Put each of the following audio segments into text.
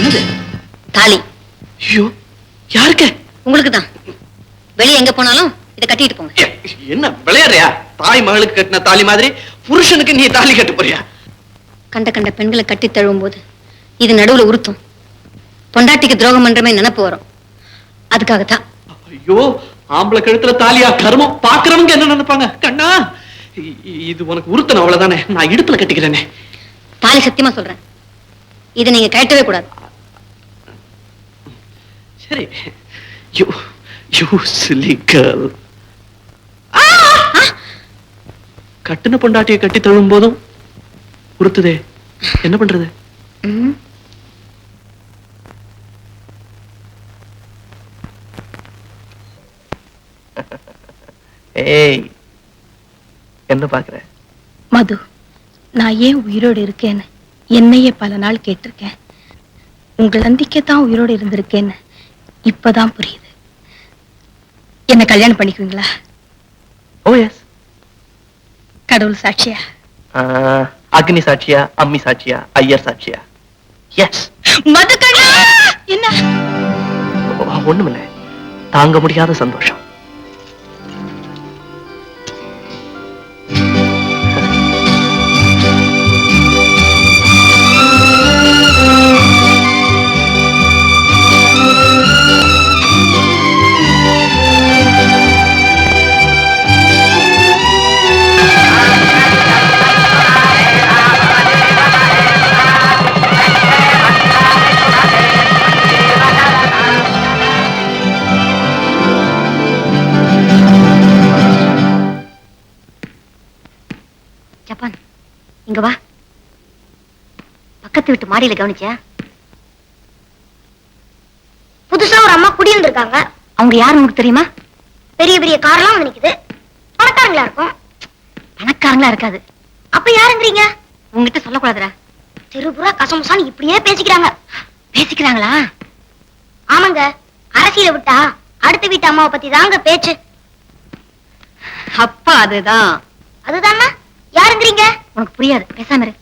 என்னது? தாலி. ஐயோ, யாருக்கு? உங்களுக்கு தான். வெளியே எங்க போனாலும் இதை கட்டிட்டு போங்க. என்ன விளையாடுறியா? தாய் மகளுக்கு கட்டின தாலி மாதிரி புருஷனுக்கு நீ தாலி கட்ட போறியா? கண்ட கண்ட பெண்களை கட்டி தழுவும் போது இது நடுவுல உறுத்தும். பொண்டாட்டிக்கு துரோகம் பண்றமே நினைப்பு வரும். அதுக்காகத்தான். ஐயோ, ஆம்பளை கழுத்துல தாலியா? கர்மம். பாக்குறவங்க என்ன நினைப்பாங்க? கண்ணா, இது உனக்கு உறுத்தணும், அவ்வளவுதானே. நான் இடுப்புல கட்டிக்கிறேனே. தாலி சத்தியமா சொல்றேன், இதை நீங்க கட்டவே கூடாது. சரி. You silly girl. கட்டின பொண்டாட்டியை கட்டி தழுவும் போதும் உறுத்துதே, என்ன பண்றது? ஏய், என்ன பாக்குற? மது, நான் ஏன் உயிரோடு இருக்கேன்னு என்னையே பல நாள் கேட்டிருக்கேன். உங்கள் நந்திக்கத்தான் உயிரோடு இருந்திருக்கேன்னு இப்பதான் புரியுது. என்ன கல்யாணம் பண்ணிக்குவீங்களா? ஓ எஸ். கடவுள் சாட்சியா? அக்னி சாட்சியா, அம்மி சாட்சியா, ஐயர் சாட்சியா? எஸ். மதுக்கண்ணா, என்ன? ஒண்ணுமில்ல, தாங்க முடியாத சந்தோஷம். ஜப்பான், இங்க வா. பக்கத்து வீட்டு மாடியில கவனிச்சியா? புதுசா ஒரு அம்மா குடியிருந்திருக்காங்க. அவங்க யாரு உங்களுக்கு தெரியுமா? பெரிய பெரிய கார்லாம் வந்து நிக்குது. பணக்காரங்களா இருக்கும். பணக்காரங்களா இருக்காது. அப்ப யாருங்கிறீங்க? உங்ககிட்ட சொல்லக்கூடாதுடா. திருபுரா கசமுசான்னு இப்படியே பேசிக்கிறாங்க. பேசிக்கிறாங்களா? ஆமாங்க, அரசியல விட்டா அடுத்த வீட்டு அம்மாவை பத்தி தாங்க பேச்சு. அப்பா அதுதான். அதுதானா? யாருங்கிறீங்க? உனக்கு புரியாது, பேசாம இரு.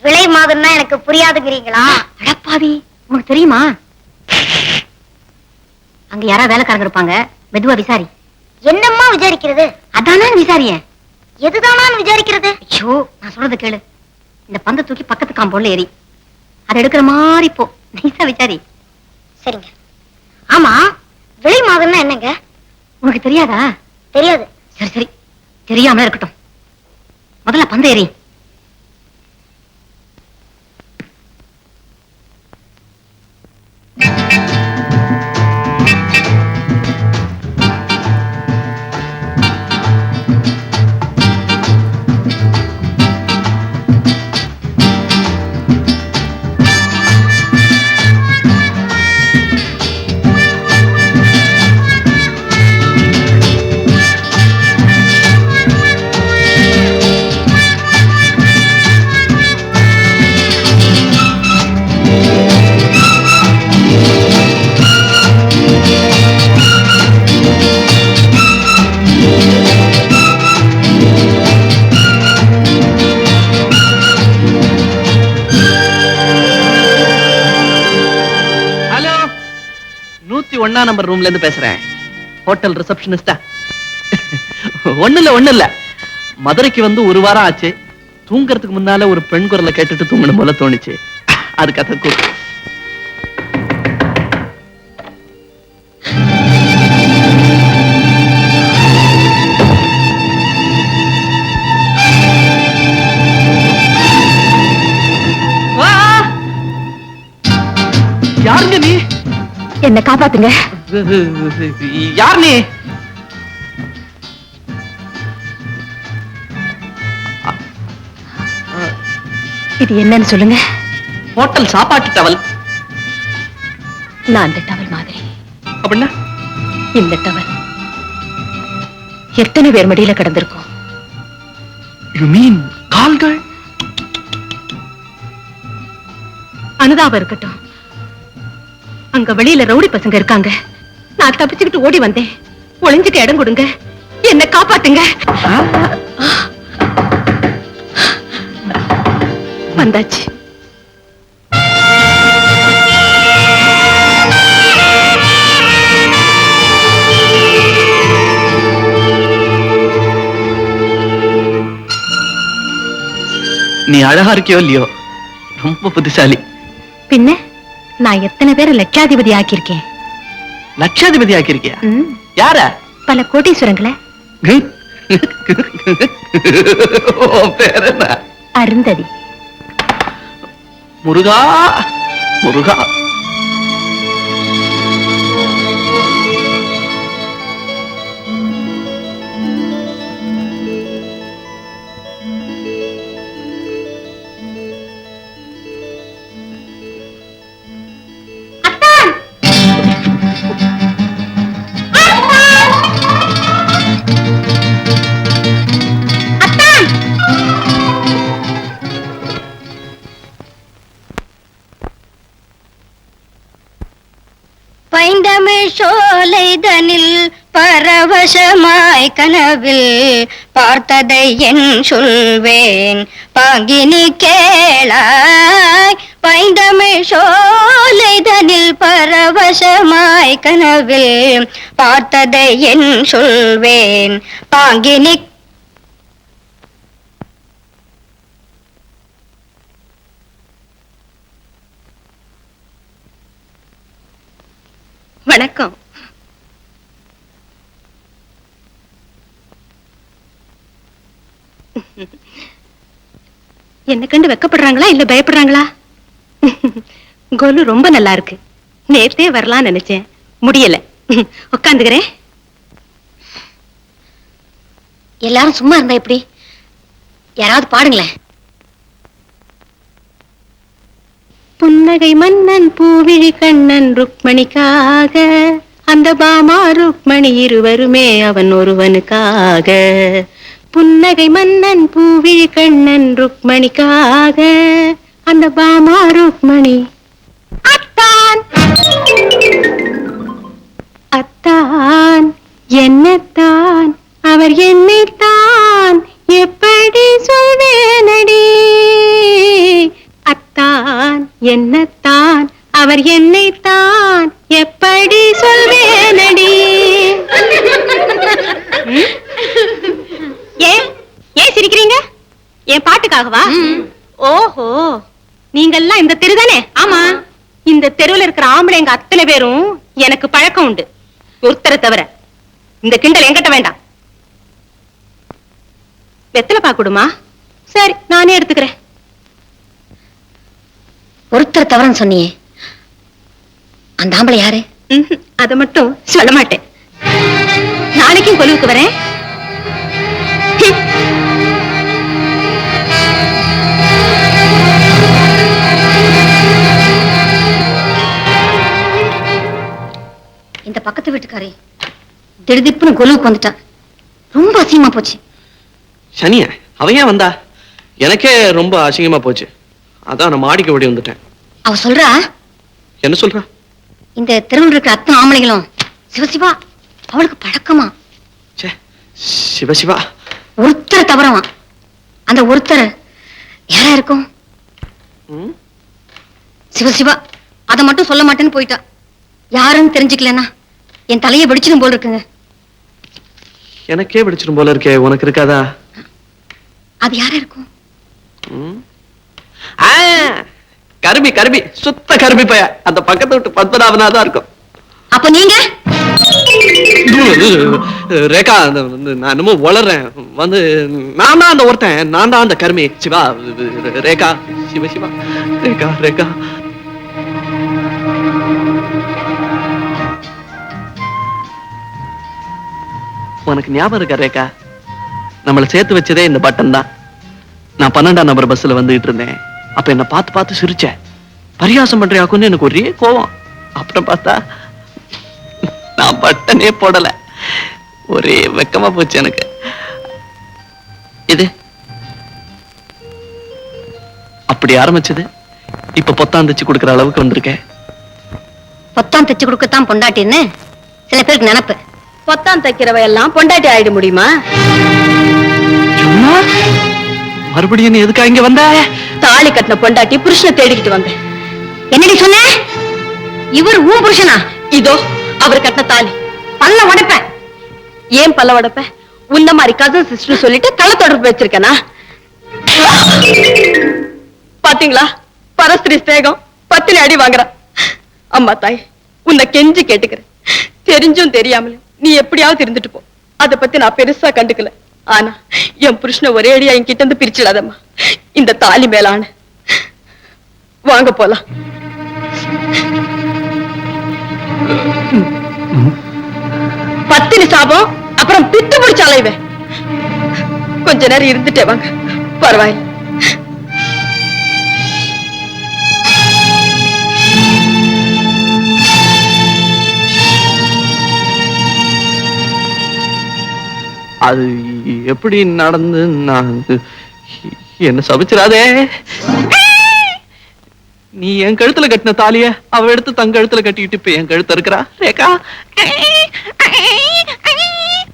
விலை மாதிரினா எனக்கு புரியாதுங்கிறீங்களா? அடப்பாவி, உனக்கு தெரியுமா? அங்க யாரா வேலைக்காரங்க இருப்பாங்க, மெதுவா விசாரி. என்னம்மா விசாரிக்கிறது? அதானே விசாரிய. எதுதானான்னு விசாரிக்கிறது? ஐயோ, நான் சொல்றத கேளு. இந்த பந்தை தூக்கி பக்கத்து காம்பவுண்ட்ல ஏறி அதை எடுக்கிற மாதிரி போ. நைசா விசாரி. சரிங்க. ஆமா, விலை மாதிரினா என்னங்க? உனக்கு தெரியாதா? தெரியாது. சரி சரி, தெரியாம இருக்கட்டும். முதல்ல பந்து ஏறி. நம்பர் ரூம்ல இருந்து பேசுறேன். ஹோட்டல் ரிசப்ஷனிஸ்டா? ஒண்ணு இல்ல, மதுரைக்கு வந்து ஒரு வாரம் ஆச்சு. தூங்கறதுக்கு முன்னால ஒரு பெண் குரலை கேட்டுட்டு தூங்கணும் போல தோணுச்சு. அதுக்கு அதை கூப்பிட்டு. யாருங்க நீ? என்ன காப்பாத்துங்க. யார் நீ? இது என்னன்னு சொல்லுங்க. ஹோட்டல் சாப்பாட்டு டவல். நான் அந்த டவல் மாதிரி. அப்படின்னா இந்த டவல் எத்தனை பேர் மடியில கிடந்திருக்கும்? You mean கால்கள்? அனுதாபம் இருக்கட்டும். அங்க வெளியில ரவுடி பசங்க இருக்காங்க. நான் தப்பிச்சுக்கிட்டு ஓடி வந்தேன். ஒளிஞ்சுக்க இடம் கொடுங்க, என்ன காப்பாத்துங்க. வந்தாச்சு. நீ அழகா இருக்கியோ இல்லையோ ரொம்ப புத்திசாலி. பின்ன நான் எத்தனை பேரை லட்சாதிபதி ஆக்கியிருக்கேன். லட்சாதிபதி ஆக்கியிருக்கியா? யார? பல கோட்டீஸ்வரங்களை. பேர் என்ன? அருந்ததி. முருகா முருகா. பைந்தமிழ் சோலைதனில் பரவசமாய் கனவில் பார்த்ததை என் சொல்வேன் பாங்கினி கேளாய். பைந்தமிழ் சோலைதனில் பரவசமாய் கனவில் பார்த்ததை என் சொல்வேன் பாங்கினி. வணக்கம். என்ன கண்டு வெக்கப்படுறாங்களா இல்ல பயப்படுறாங்களா? கோலு ரொம்ப நல்லா இருக்கு. நேர்த்தே வரலாம்னு நினைச்சேன், முடியல. உட்காந்துக்கிறேன். எல்லாரும் சும்மா இருந்தா எப்படி? யாராவது பாடுங்களேன். புன்னகை மன்னன் பூவிழி கண்ணன் ருக்மணிக்காக, அந்த பாமா ருக்மணி இருவருமே அவன் ஒருவனுக்காக. புன்னகை மன்னன் பூவிழி கண்ணன் ருக்மணிக்காக, அந்த பாமா ருக்மணி. அத்தான் அத்தான் என்னத்தான் அவர் என்னைத்தான் எப்படி சொல்வேனடி. அத்தான் என்னத்தான் அவர் என்னைத்தான் எப்படி சொல்வேனடி. ஏன் சிரிக்கிறீங்க? என் பாட்டுக்காகவா? ஓஹோ, நீங்கெல்லாம் இந்த தெரு தானே? ஆமா. இந்த தெருவில் இருக்கிற ஆம்பளைங்க அத்தனை பேரும் எனக்கு பழக்கம் உண்டு, ஒருத்தரை தவிர. இந்த கிண்டல் என்கிட்ட வேண்டாம். வெத்தலை பாக்குடுமா? சரி, நானே எடுத்துக்கிறேன். ஒருத்தர் தவறன்னு சொன்னியே, அந்த ஆம்பளை யாரு? அதை மட்டும் சொல்ல மாட்டேன். நாளைக்கும் கொலுவுக்கு வரேன். இந்த பக்கத்து வீட்டுக்காரி திடுதிப்புன்னு கொலுவுக்கு வந்துட்டான். ரொம்ப அசிங்கமா போச்சு. சனிய அவன் ஏன் வந்தா? எனக்கே ரொம்ப அசிங்கமா போச்சு. அதான் நான் மாடிக்கு ஓடி வந்துட்டேன். அவ சொல்றா. என்ன சொல்றா? இந்த தெருவில் இருக்கிற அத்தனை ஆம்பளைகளும் சிவசிவா அவளுக்கு பழக்கமா. சிவசிவா ஒருத்தர் தவறவா. அந்த ஒருத்தர் யாரா இருக்கும்? சிவசிவா அதை மட்டும் சொல்ல மாட்டேன்னு போயிட்டா. யாருன்னு தெரிஞ்சுக்கலன்னா என் தலையை வெடிச்சிடும் போல இருக்குங்க. எனக்கே வெடிச்சிடும் போல இருக்கே, உனக்கு இருக்காதா? அது யாரா இருக்கும்? கருமி கருமி, சுத்த கருமி பைய. அந்த பக்கத்து விட்டு பத்மநாபனா தான் இருக்கும். அப்ப நீங்க? ரேகா, நான் என்னமோ வளர்றேன் வந்து. நான் தான் அந்த ஒருத்தன், நான் தான் அந்த கருமி. சிவா, ரேகா, சிவ சிவா, ரேகா ரேகா. உனக்கு ஞாபகம் இருக்கா ரேகா? நம்மளை சேர்த்து வச்சதே இந்த பட்டன் தான். நான் 12ஆம் நம்பர் பஸ்ல வந்துகிட்டு இருந்தேன். அப்ப என்ன பார்த்து பார்த்து சிரிச்சேன். பரிகாசம் பண்றியாக்குன்னு எனக்கு ஒரே கோவம். அப்புறம் பார்த்தா நான் பட்டனே போடல. ஒரே வெக்கமா போச்சு எனக்கு. இது அப்படி ஆரம்பிச்சது இப்ப பொத்தான் தச்சு கொடுக்கற அளவுக்கு வந்திருக்கேன். பொத்தான் தச்சு கொடுக்கத்தான் பொண்டாட்டின்னு சில பேருக்கு நினைப்பு. பொத்தான் தைக்கிறவ எல்லாம் பொண்டாட்டி ஆயிட முடியுமா? மறுபடியும் நீ எதுக்கா இங்க வந்த? தாலி கட்டின பொண்டாட்டி புருஷனை தேடிக்கிட்டு வந்தேன். என்னடி சொன்ன? இவர் ஊன் புருஷனா? இதோ அவர் கட்டின தாலி. பல்ல உடைப்பேன். ஏன் பல்ல உடைப்ப? உன்ன மாதிரி கசன் சிஸ்டர் சொல்லிட்டு கள்ள தொடர்பு வச்சிருக்கனா? பாத்தீங்களா, பரஸ்திரி ஸ்நேகம் பத்தினி அடி வாங்குறா. அம்மா தாய், உன்னை கெஞ்சி கேட்டுக்கிறேன், தெரிஞ்சும் தெரியாமலும் நீ எப்படியாவது இருந்துட்டு போ. அத பத்தி நான் பெருசா கண்டுக்கல. ஆனா என் புருஷனை ஒரே அடியா என்கிட்ட இருந்து பிரிச்சிடாதம்மா. இந்த தாலி மேலான வாங்க போலாம். பத்தினி சாபம், அப்புறம் பித்து பிடிச்ச அலைவே. கொஞ்ச நேரம் இருந்துட்டே வாங்க. பரவாயில்ல. அது எப்படி நடந்து நான் என்ன சபிச்சிடாதே. நீ என் கழுத்துல கட்டின தாலிய அவ எடுத்து தங்க கழுத்துல கட்டிக்கிட்டு இப்ப என் கழுத்து இருக்கிறா ரேகா.